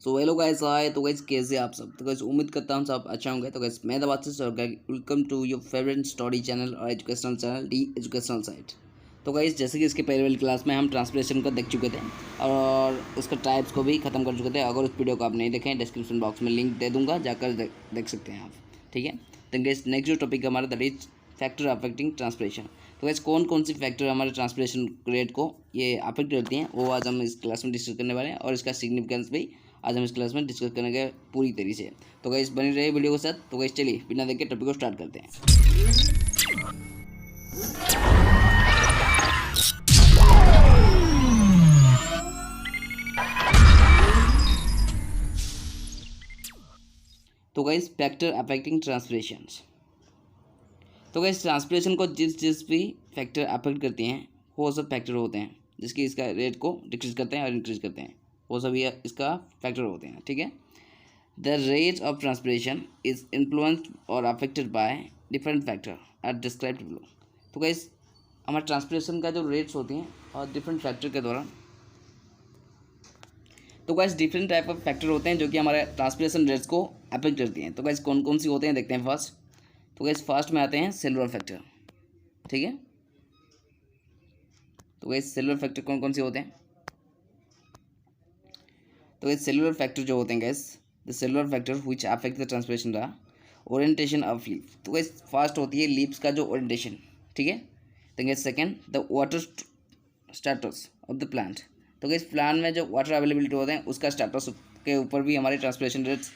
So hello guys, आए तो guys कैसे आप सब। तो गाइस उम्मीद करता हूँ सब अच्छा होंगे। तो गाइस मैं दबाते से welcome to your favourite story channel और educational channel the educational site. तो गाइस जैसे कि इसके पहले वाली क्लास में हम ट्रांसलेशन को देख चुके थे और उसका टाइप्स को भी ख़त्म कर चुके थे। अगर उस वीडियो को आप नहीं देखें, डिस्क्रिप्शन बॉक्स में लिंक दे दूँगा, जाकर देख सकते हैं आप। ठीक है, तो गाइस नेक्स्ट जो टॉपिक हमारा that is factor affecting translation. तो गाइस कौन कौन सी फैक्टर हमारे ट्रांसलेशन रेट को ये अफेक्ट करती हैं वो आज हम इस क्लास में डिस्कस करने वाले हैं, और इसका सिग्निफिकेंस भी आज हम इस क्लास में डिस्कस करेंगे पूरी तरीके से। तो गाइस बनी रहे वीडियो के साथ। तो गाइस चलिए बिना देख के टॉपिक को स्टार्ट करते हैं। तो गाइस फैक्टर अफेक्टिंग ट्रांसलेशंस। तो गाइस ट्रांसलेशन को जिस भी फैक्टर अफेक्ट करती हैं वो सब फैक्टर होते हैं जिसकी इसका रेट को डिक्रीज करते हैं और इंक्रीज करते हैं, वो सभी इसका फैक्टर होते हैं। ठीक है, the rate of translation is influenced और affected by different factor are described below. तो गाइस हमारे ट्रांसलेशन का जो रेट्स होती हैं और डिफरेंट फैक्टर के दौरान, तो guys different type of factor होते हैं जो कि हमारे ट्रांसलेशन रेट्स को अफेक्ट करती हैं। तो गाइस कौन कौन सी होते हैं देखते हैं फर्स्ट। तो गाइस फर्स्ट में आते हैं सेलुलर फैक्टर। ठीक है, तो गाइस सेलुलर फैक्टर कौन कौन से होते हैं। तो गाइस सेलुलर फैक्टर जो होते हैं guys, the cellular factor which affect the translation the orientation of leaf. तो गाइस फर्स्ट होती है लीव्स का जो ओरिएंटेशन। ठीक है, तो guys second the water status of the plant. तो गाइस प्लांट में जो वाटर अवेलेबिलिटी होते हैं उसका स्टेटस के ऊपर भी हमारी ट्रांसलेशन रेट्स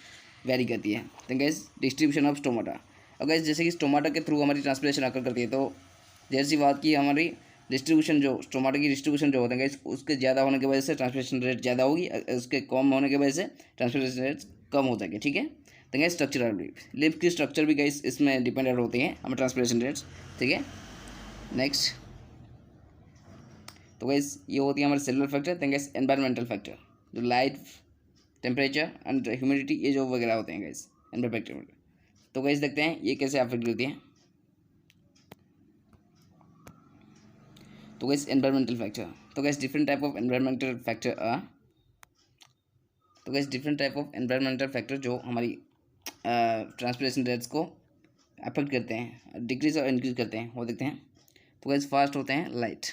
वेरी करती है। तो गाइस डिस्ट्रीब्यूशन ऑफ स्टोमाटा। और गाइस जैसे कि स्टोमाटा के थ्रू हमारी ट्रांसलेशन आकर करती है, तो जैसी बात की हमारी डिस्ट्रीब्यूशन जो स्टोमाटा की डिस्ट्रीब्यूशन जो होते हैं गाइस उसके ज़्यादा होने की वजह से ट्रांसलेशन रेट ज़्यादा होगी, उसके कम होने की वजह से ट्रांसलेशन रेट कम हो जाएंगे। ठीक है, तो गाइस स्ट्रक्चरल लिप की स्ट्रक्चर भी गाइस इसमें डिपेंडेंट होती हैं हमारे ट्रांसलेशन रेट्स। ठीक है, नेक्स्ट तो गाइस ये होती है हमारे सेलुलर फैक्टर। तो गाइस एनवायरमेंटल फैक्टर जो लाइट, टेम्परेचर एंड ह्यूमिडिटी ये जो वगैरह होते हैं गाइस एनवायरमेंटल फैक्टर। तो गाइस देखते हैं ये कैसे अफेक्ट करती हैं। तो गाइस एनवायरमेंटल फैक्टर, तो guys different type of environmental factor तो guys different type of environmental factor जो हमारी ट्रांसलेशन रेट्स को अफेक्ट करते हैं, डिक्रीज और इंक्रीज करते हैं, वो देखते हैं। तो गाइस फर्स्ट होते हैं light.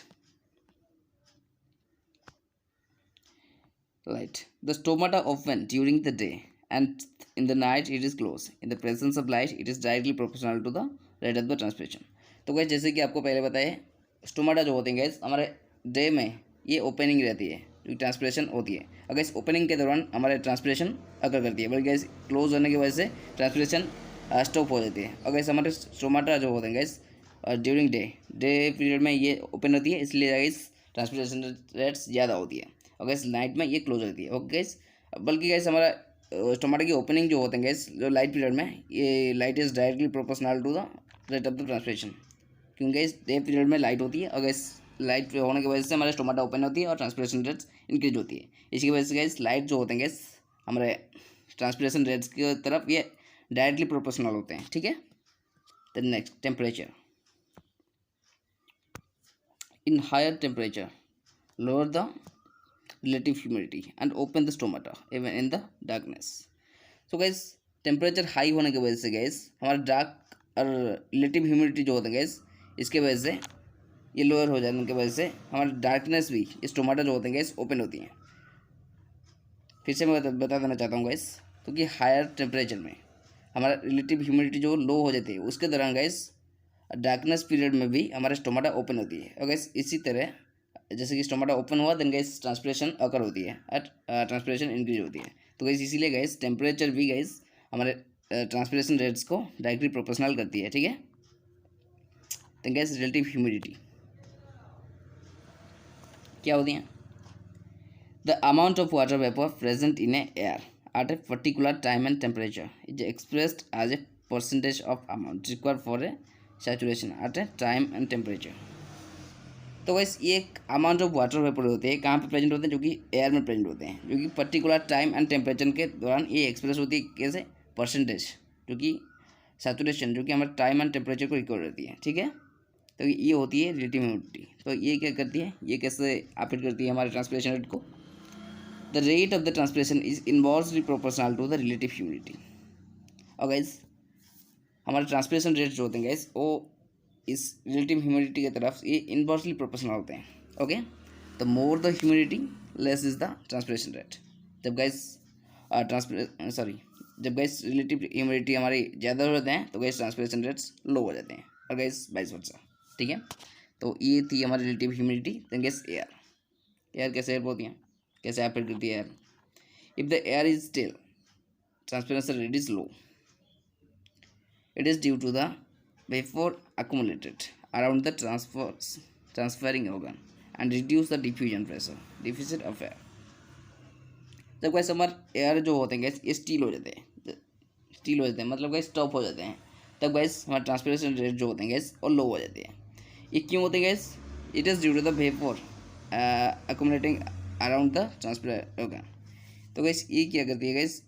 The stomata open during the day and in the night it is close. In the presence of light it is directly proportional to the rate of the translation. तो guys जैसे कि आपको पहले बताया, stomata जो होते हैं guys हमारे डे में ये ओपनिंग रहती है जो ट्रांसलेशन होती है। अगर इस ओपनिंग के दौरान हमारे ट्रांसलेशन अगर करती है, बल्कि गाइस क्लोज होने की वजह से ट्रांसलेशन स्टॉप हो जाती है। अगर हमारे स्टोमाटा जो होते हैं गाइस ड्यूरिंग डे पीरियड में ये ओपन होती है, इसलिए गाइस ट्रांसलेशन रेट्स ज़्यादा होती है। और गैस नाइट में ये क्लोज रहती है। ओके गैस, बल्कि गैस हमारा टमाटर की ओपनिंग जो होते हैं गैस जो लाइट पीरियड में, ये light is directly proportional to the rate of the translation, क्योंकि गैस डे पीरियड में लाइट होती है और गैस लाइट होने की वजह से हमारे टमाटर ओपन होती है और ट्रांसलेशन रेट्स इंक्रीज होती है। इसकी वजह से गैस लाइट जो होते हैं गैस हमारे ट्रांसलेशन रेट्स की तरफ ये डायरेक्टली प्रोपोर्शनल होते हैं। ठीक है, the next temperature. In higher temperature lower the relative humidity and open the stomata even in the darkness। so guys temperature high होने की वजह से गैस हमारा डार्क और रिलेटिव ह्यूमिडिटी जो होता है गैस इसके वजह से ये लोअर हो जाने की वजह से हमारा डार्कनेस भी इस टोमाटो जो होते हैं गैस ओपन होती हैं। फिर से मैं बता देना चाहता हूँ गैस, क्योंकि हायर टेम्परेचर में हमारा रिलेटिव ह्यूमिडिटी जो लो हो जाती है उसके दौरान गैस डार्कनेस पीरियड में भी हमारा स्टोमाटा ओपन होती है। और गैस इसी तरह जैसे कि स्टोमाटा ओपन हुआ देन गैस ट्रांसलेशन अकर होती है, ट्रांसलेशन इंक्रीज होती है। तो गैस इसीलिए गैस टेम्परेचर भी गैस हमारे ट्रांसलेशन रेट्स को डायरेक्टली प्रोपोर्शनल करती है। ठीक है, तो गैस रिलेटिव ह्यूमिडिटी क्या होती है, the amount of water vapour present in a air at a particular time and temperature is expressed as a percentage of amount required for a saturation at a time and temperature. तो वैस ये एक amount of water vapour होते हैं कहाँ पे present होते हैं, जो कि एयर में प्रेजेंट होते हैं, जो कि पर्टिकुलर टाइम एंड टेम्परेचर के दौरान ये एक्सप्रेस होती है कैसे, परसेंटेज, जो कि सैचुरेशन जो कि हमारे टाइम एंड टेम्परेचर को रिकॉर्ड रहती है। ठीक है, तो ये होती है रिलेटिव ह्यूमिडिटी। तो ये क्या करती है, ये कैसे अफेक्ट करती है हमारे ट्रांसलेशन रेट को। The rate of the transpiration is inversely proportional to the relative humidity. और गाइस हमारे ट्रांसपिरेशन रेट जो होते हैं गाइस वो इस रिलेटिव ह्यूमिडिटी की तरफ ये इनवर्सली प्रोपोर्शनल होते हैं। Okay, the more the humidity less is the transpiration rate. जब गाइस जब गाइस रिलेटिव ह्यूमिडिटी हमारी ज़्यादा हो जाते हैं तो गाइस ट्रांसपिरेशन रेट्स लो हो जाते हैं, और गाइस वाइस वर्सा। ठीक है, तो ये थी हमारी relative humidity. Then guys air कैसे हेल्प होती है, कैसे अफेक्ट करती है air. If the air is still transpiration rate is low, it is due to the vapor accumulated around the transferring organ and reduce the diffusion pressure, deficit of air। जब guys हमारे air जो होते हैं guys ये steel हो जाते हैं मतलब गैस स्टॉप हो जाते हैं, तब गैस हमारे ट्रांसपिरेशन रेट जो होते हैं गैस और लो हो जाते हैं। ये क्यों होते हैं guys? It is due to the vapour accumulating around the transpiration organ। तो गैस ये क्या करती है गैस,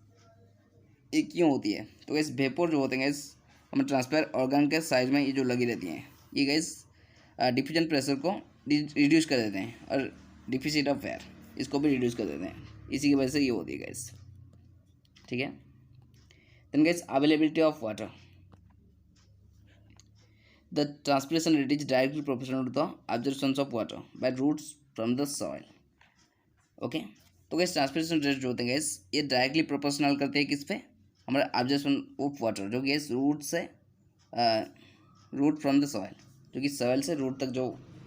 ये क्यों होती है? तो गैस वेपर जो होते हैं गैस हमें ट्रांसफर ऑर्गन के साइज में ये जो लगी रहती हैं, ये गैस डिफ्यूजन प्रेशर को रिड्यूस कर देते हैं, और डिफिसिट ऑफ एयर इसको भी रिड्यूस कर देते हैं। इसी की वजह से ये होती है गैस। ठीक है, then guys availability of water. The transpiration rate is directly proportional to the absorption of water by roots from the soil. Okay, तो गैस ट्रांसपिरेशन रेट जो होते हैं गैस ये डायरेक्टली प्रोपोर्शनल करते हैं किस पे? हमारा ऑब्जर्वेशन ऑफ वाटर जो कि इस रूट फ्रॉम द सॉइल, जो कि सॉइल से रूट तक जो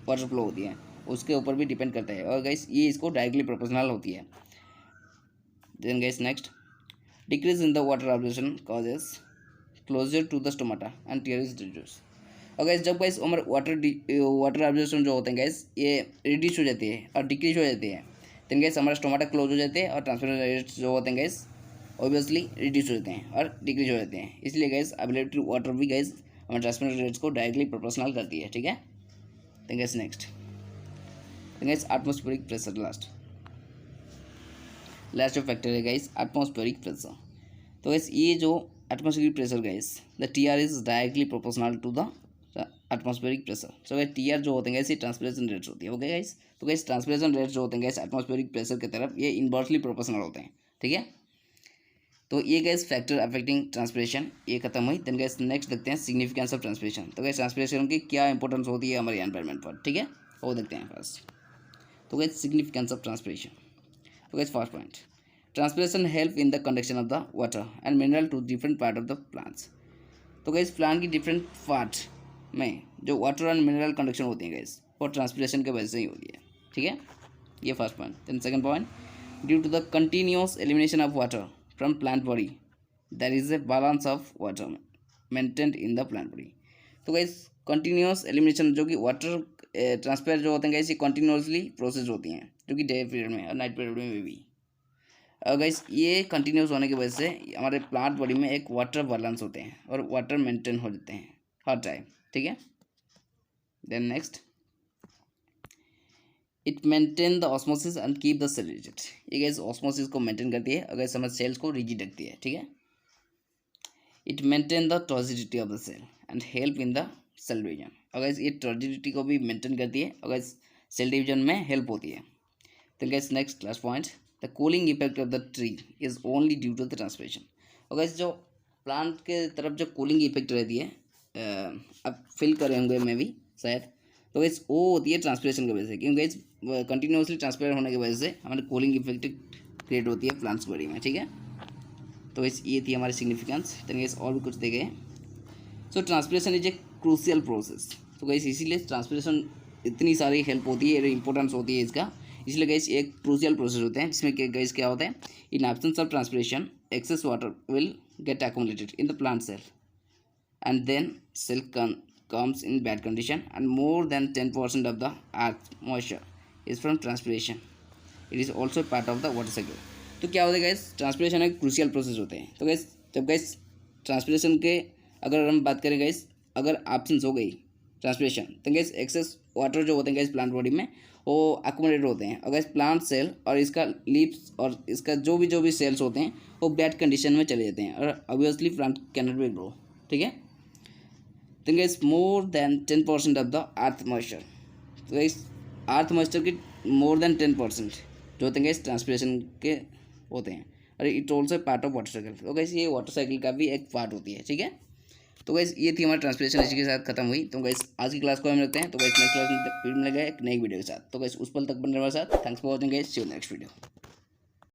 वाटर फ्लो होती है उसके ऊपर भी डिपेंड करता है, और गैस ये इसको डायरेक्टली प्रोपोर्शनल होती है। Then guys next, decrease in the water observation causes closure to the stomata and TR is reduce. और गैस जब गैस हमारे वाटर ऑब्जर्वेशन जो होते हैं गैस ये रिड्यूस हो जाती है और डिक्रीज हो जाती है, देन गैस हमारा स्टोमाटा क्लोज हो जाते हैं और ट्रांसपिरेशन रेट्स जो होते हैं गैस ऑब्वियसली रिड्यूस हो जाते हैं और डिक्रीज हो जाते हैं। इसलिए गैस अवेलेबिलिटी वाटर भी गैस हमारे ट्रांसपिरेशन रेट्स को डायरेक्टली प्रोपोर्शनल करती है। ठीक है, then guys next, then guys atmospheric pressure. Last जो फैक्टर है गैस एटमॉस्फेरिक प्रेशर। तो गैस ये जो atmospheric pressure guys the T R is directly proportional to the atmospheric pressure. So guys T R जो होते हैं गैस ये transpiration rates होती है। ओके गैस, तो गैस ट्रांसपिरेशन रेट्स जो होते हैं गैस एटमॉस्फेरिक प्रेशर की तरफ ये इनवर्सली प्रोपोर्शनल होते हैं। ठीक है, तो ये गैस फैक्टर अफेक्टिंग ट्रांसपिरेशन ये खत्म हुई। देन गैस नेक्स्ट देखते हैं सिग्निफिकेंस ऑफ ट्रांसपिरेशन। तो गैस ट्रांसपिरेशन की क्या इंपॉर्टेंस होती है हमारे एनवायरनमेंट पर। ठीक है, वो देखते हैं फर्स्ट। तो गैस सिग्निफिकेंस ऑफ ट्रांसपिरेशन। तो guys first point, transpiration help in the conduction of the water and mineral to different part of the plants. तो गैस प्लांट की डिफरेंट पार्ट में जो वाटर एंड मिनरल कंडक्शन होती है gas वो transpiration की वजह से ही होती है। ठीक है, ये first point. Then second point, due to the continuous elimination of water from plant body there is a balance of water maintained in the plant body। तो गाइस कंटिन्यूअस एलिमिनेशन जो कि वाटर ट्रांसफर जो होते हैं guys ये continuously process होती हैं, जो कि डे पीरियड में और नाइट पीरियड में भी। और गाइस ये कंटिन्यूअस होने की वजह से हमारे प्लांट बॉडी में एक वाटर बैलेंस होते हैं और वाटर मेंटेन हो जाते हैं हर टाइम। ठीक है, then next, it maintain the osmosis and keep the cell rigid. ये गैस ऑस्मोसिस को मेंटेन करती है और गैस हमारे सेल्स को रिजिड रखती है। ठीक है, it maintain the turgidity of the cell and help in the cell division. और गैस ये टॉर्जिडिटी को भी मेंटेन करती है और गैस सेल डिवीजन में हेल्प होती है। तो guys next last point, the cooling effect of the tree is only due to the transpiration. और गैस जो प्लांट के तरफ जो कूलिंग इफेक्ट रहती है अब फील कर रहे होंगे मैं भी शायद, तो गैस वो होती है ट्रांसपिरेशन की वजह से, क्योंकि गैस कंटिन्यूसली ट्रांसपेरेंट होने की वजह से हमारे कूलिंग इफेक्ट क्रिएट होती है प्लांट्स बॉडी में। ठीक है, तो इस ये थी हमारी सिग्निफिकेंस। तो गैस और भी कुछ दे गए। So transpiration is a crucial process. तो गैस इसीलिए ट्रांसपिरेशन इतनी सारी हेल्प होती है, इंपॉर्टेंस होती है इसका, इसलिए गैस एक क्रूशियल प्रोसेस होते हैं जिसमें गैस क्या होता है, in absence of transpiration excess water will get accumulated in the plant cell and then cell comes in bad condition and more than 10% of the earth moisture is from transpiration। it is also part of the water cycle। तो क्या होता है gas, transpiration एक crucial process होते हैं। तो gas जब gas transpiration के अगर हम बात करें गैस, अगर एब्सेंस हो गई ट्रांसपिरेशन तो गैस एक्सेस वाटर जो होते हैं गैस प्लांट बॉडी में वो अकोमोडेट होते हैं और गैस प्लांट सेल और इसका लीव्स और इसका जो भी सेल्स होते हैं वो बैड कंडीशन में चले जाते हैं और obviously plant can not be grow. ठीक है, तो gas more than 10% of the earth moisture. तो गैस अर्थ मॉइस्चर की मोर देन 10% जो होते हैं इस ट्रांसपिरेशन के होते हैं, और it also part of water cycle. तो गाइस ये वाटर साइकिल का भी एक पार्ट होती है, ठीक है। तो गाइस ये थी हमारी ट्रांसपिरेशन, इसी के साथ खत्म हुई। तो गाइस आज की क्लास को हम रखते हैं। तो गाइस नेक्स्ट क्लास में फिर मिलेगा एक नई वीडियो के साथ। तो गाइस उस पल तक बने रहो हमारे साथ। Thanks for watching guys, see you next video.